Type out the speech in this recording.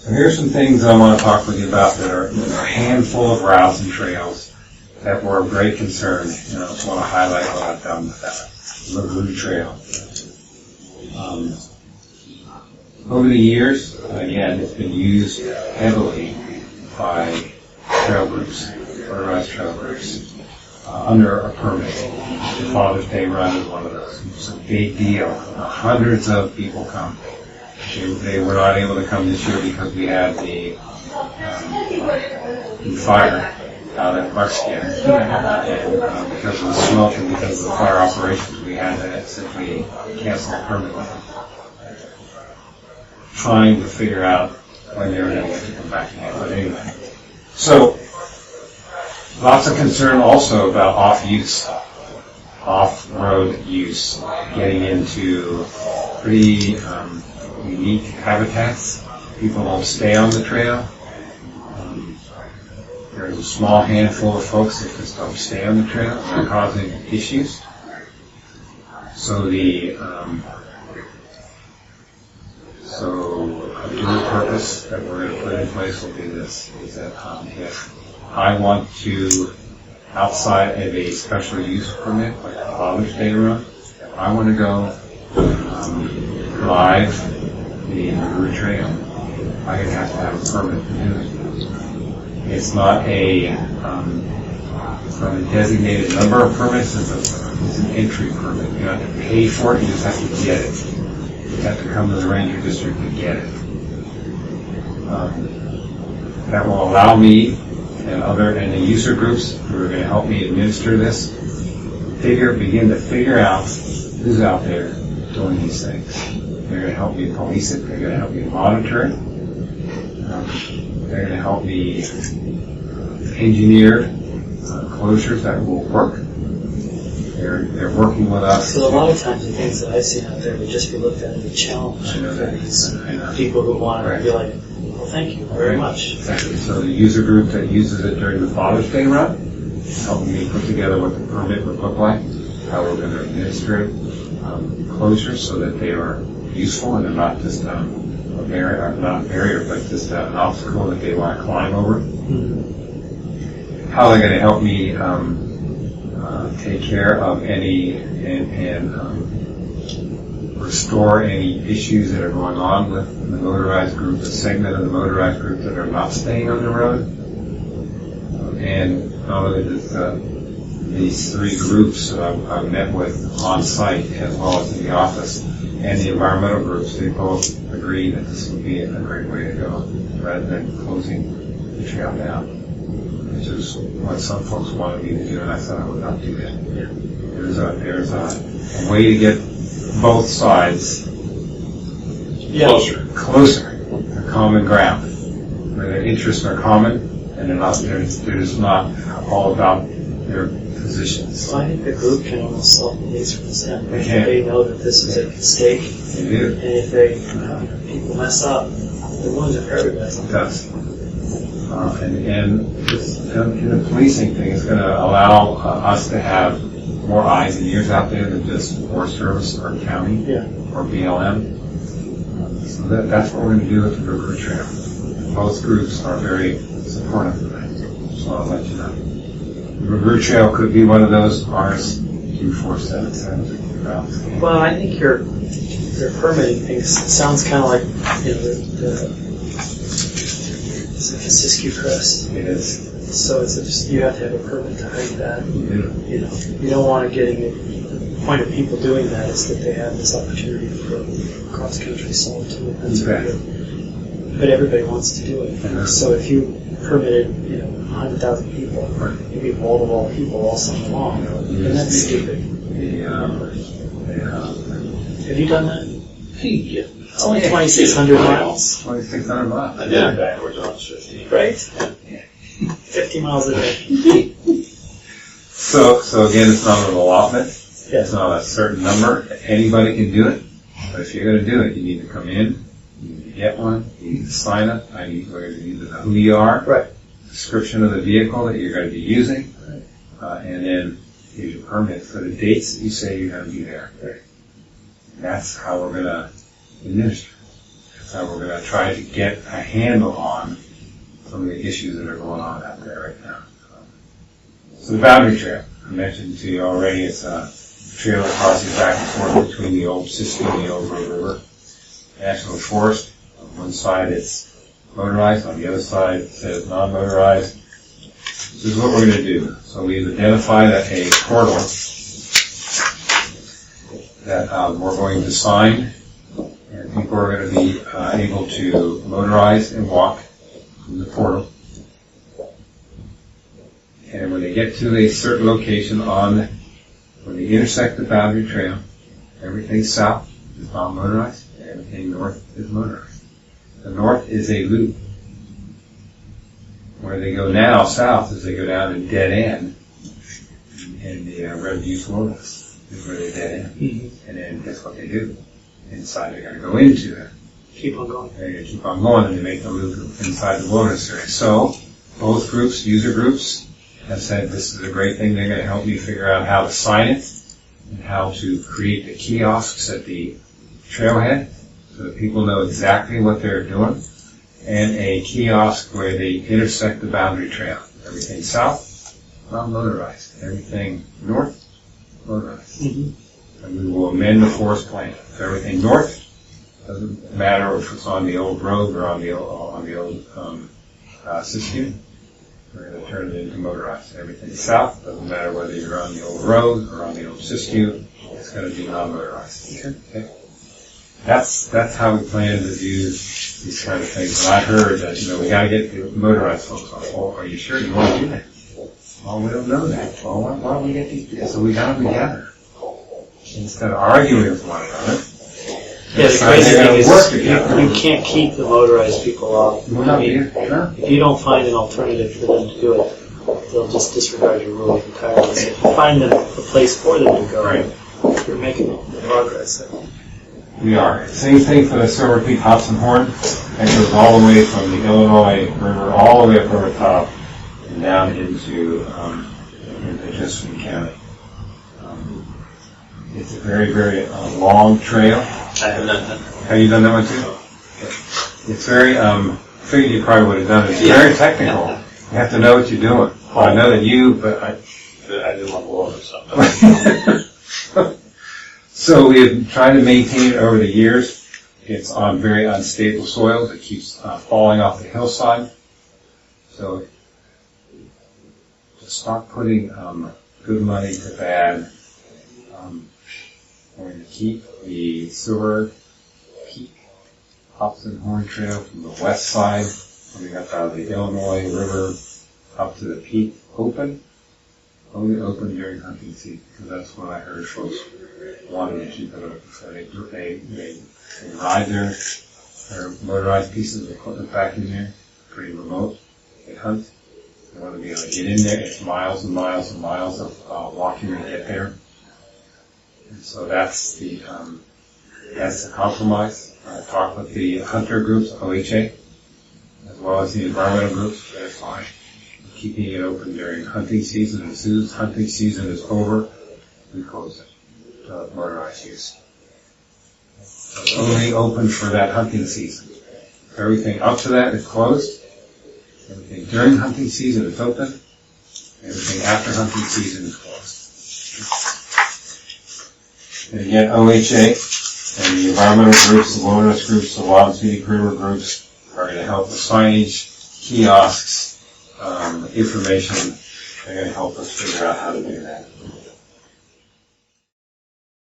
So here's some things I want to talk with you about that are a handful of routes and trails that were of great concern. I just want to highlight what I've done with that. The Blue Trail. Over the years, again, it's been used heavily by trail groups, motorized trail groups, under a permit. The Father's Day Run is one of those. It's a big deal. Hundreds of people come. They were not able to come this year because we had the fire out at Buckskin. And because of the smoke and because of the fire operations, we had to simply cancel the permit. Trying to figure out when they were going to get to come back again. But anyway. So, lots of concern also about off-road use, getting into pretty unique habitats. People don't stay on the trail. There's a small handful of folks that just don't stay on the trail. They're causing issues. So a dual purpose that we're going to put in place will be this, is that if I want to, outside of a special use permit, like a Father's Day Run, if I want to go drive the Blue Trail, I'm going to have a permit to do it. It's not a designated number of permits, it's an entry permit. You don't have to pay for it, you just have to get it. You have to come to the ranger district to get it. That will allow me and the user groups who are going to help me administer this begin to figure out who's out there doing these things. They're going to help me police it. They're going to help me monitor it. They're going to help me engineer closures that will work. They're working with us. So a lot of times the things that I've seen out there would just be looked at as a challenge for these people who want to be like, well, thank you very much. Exactly. So the user group that uses it during the Father's Day Run, helping me put together what the permit would look like, how we're going to administer closures so that they are useful and they're not just a barrier, but just an obstacle that they want to climb over. Mm-hmm. How they're going to help me take care of any and restore any issues that are going on with the motorized group, the segment of the motorized group that are not staying on the road. And not only does these three groups I've met with on site as well as in the office and the environmental groups, they both agree that this would be a great way to go rather than closing the trail down, which is what some folks wanted me to do, and I said I would not do that. Yeah. There's a way to get both sides closer, to common ground, where their interests are common, and they're just not all about their positions. Well, I think the group can almost self-police from the standpoint that they know that this is a mistake. They do. And if people mess up, the wounds are for everybody. It does. And the policing thing is going to allow us to have more eyes and ears out there than just Forest Service or county or BLM. So that's what we're going to do with the Blue Trail. Both groups are very supportive of that. So I'll let you know. The Blue Trail could be one of those RS-2477 routes. Well, I think your permitting thing sounds kind of like it's a Siskiyou Crest. It is. So you have to have a permit to hike that. You don't want to get the point of people doing that is that they have this opportunity for cross-country solitude. That's very good. But everybody wants to do it. So if you permitted, 100,000 people, you'd be wall-to-wall people all summer long, and that's stupid. Have you done that? Yeah. It's only 2,600 miles. 2,600 miles. I did it backwards on 50. Right? 50 miles a day. So again, it's not an allotment. Yeah. It's not a certain number. Anybody can do it. But if you're going to do it, you need to come in, you need to get one, you need to sign it, you need to know who you are, right. Description of the vehicle that you're going to be using, and then here's your permit for the dates that you say you're going to be there. Right. That's how we're going to administer. So we're going to try to get a handle on some of the issues that are going on out there right now. So the boundary trail, I mentioned to you already, it's a trail that crosses back and forth between the old Siskiyou and the old Road River National Forest. On one side it's motorized, on the other side it says non-motorized. This is what we're going to do. So we've identified a portal that we're going to sign, and people are going to be able to motorize and walk in the portal. And when they get to a certain location when they intersect the boundary trail, everything south is non-motorized, and everything north is motorized. The north is a loop. Where they go now south is they go down a dead end in the Red Butte Wilderness is where they dead end. Mm-hmm. And then guess what they do? Inside they're going to go into it. Keep on going. They're going to keep on going, and they make the loop inside the wilderness area. So both groups, user groups, have said this is a great thing. They're going to help me figure out how to sign it and how to create the kiosks at the trailhead so that people know exactly what they're doing. And a kiosk where they intersect the boundary trail. Everything south, non-motorized. Everything north, motorized. Mm-hmm. And we will amend the forest plan. So everything north, doesn't matter if it's on the old road or on the old Siskiyou, we're going to turn it into motorized. Everything south, doesn't matter whether you're on the old road or on the old Siskiyou, it's going to be non-motorized. Okay? That's how we plan to do these kind of things. And I heard that, we got to get the motorized folks on. Well, are you sure you want to do that? Well, we don't know that. Well, why don't we get these together? So we got them together. Instead of arguing with one another. Yeah, the crazy thing is you can't keep the motorized people off. If you don't find an alternative for them to do it, they'll just disregard your rules entirely. So if you find them a place for them to go, right, you're making progress. We are. Same thing for the Silver Peak Hobson Horn. That goes all the way from the Illinois River, all the way up over top, and down into Chesapeake County. It's a very, very long trail. I have done that. Have you done that one too? It's very, I figured you probably would have done it. It's very technical. You have to know what you're doing. Well, I know that but I didn't want to go over something. So we've tried to maintain it over the years. It's on very unstable soils. It keeps falling off the hillside. So to stop putting good money to bad, we're going to keep the Silver Peak Hobson Horn Trail from the west side, coming up out of the Illinois River up to the peak open. Only open during hunting season, because that's what I heard folks wanted to keep it open. So they ride their motorized pieces of equipment back in there, pretty remote. They hunt. They want to be able to get in there. It's miles and miles and miles of walking to get there. And so that's the compromise. I talked with the hunter groups, OHA, as well as the environmental groups. They're fine. Keeping it open during hunting season. As soon as hunting season is over, we close it to motorized use. So it's only open for that hunting season. Everything up to that is closed. Everything during hunting season is open. Everything after hunting season is closed. And again, OHA and the environmental groups, the wilderness groups, the wild and scenic river groups are going to help with signage, kiosks, information. They're going to help us figure out how to do that.